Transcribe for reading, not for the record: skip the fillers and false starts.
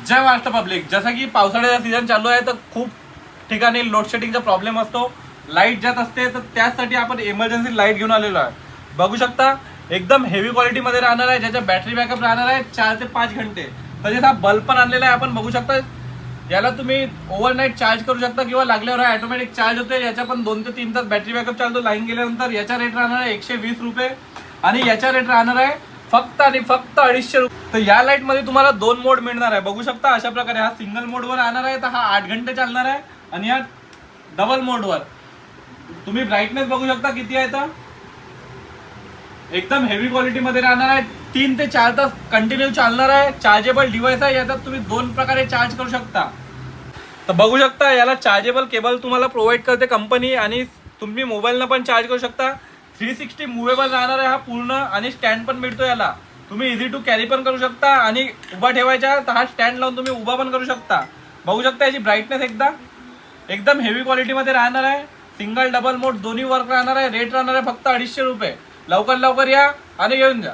जय Maharashtra public. जसं की पावसाळ्याचा season चालू आहे तर खूप ठिकाणी लोडशेडिंगचा प्रॉब्लेम असतो, लाईट जात असते. तर त्यासाठी आपण इमर्जन्सी लाईट घेऊन आलेलो आहे. बघू शकता एकदम हेवी क्वालिटीमध्ये राहणार आहे, ज्याचा बॅटरी बॅकअप राहणार आहे 4 ते 5 घंटे. तसेच हा बल्ब पण आणलेला आहे आपण बघू शकता. याला तुम्ही ओव्हरनाईट चार्ज करू शकता किंवा लागल्यावर हा ऑटोमॅटिक चार्ज होते. याचा पण 2 ते 3 तास बॅटरी बॅकअप चालतो लाईन गेल्यानंतर. याचा रेट राहणार आहे 120 रुपये आणि याचा रेट राहणार आहे फक्त आणि फक्त 250 रुपये. तर या लाईट मध्ये तुम्हाला 2 मोड मिळणार आहे बघू शकता. अशा प्रकारे हा सिंगल मोडवर राहणार आहे तर हा 8 घंटे चालणार आहे आणि या डबल मोडवर तुम्ही ब्राईटनेस बघू शकता किती आहे. तर एकदम हेवी क्वालिटी मध्ये राहणार आहे. 3 ते 4 तास कंटिन्यू चालणार आहे. चार्जेबल डिव्हाइस आहे. याच्यात तुम्ही 2 प्रकारे चार्ज करू शकता. तर बघू शकता याला चार्जेबल केबल तुम्हाला प्रोव्हाइड करते कंपनी आणि तुम्ही मोबाईलनं पण चार्ज करू शकता. 360 मुव्हेबल राहणार आहे हा पूर्ण आणि स्टँड पण मिळतो याला. तुम्ही इझी टू कॅरी पण करू शकता आणि उभा ठेवायचा तर हा स्टँड लावून तुम्ही उभा पण करू शकता. बघू शकता याची ब्राईटनेस एकदम हेवी क्वालिटीमध्ये राहणार आहे. सिंगल डबल मोड दोन्ही वर्क राहणार आहे. रेट राहणार आहे फक्त 250 रुपये. लवकर या आणि घेऊन जा.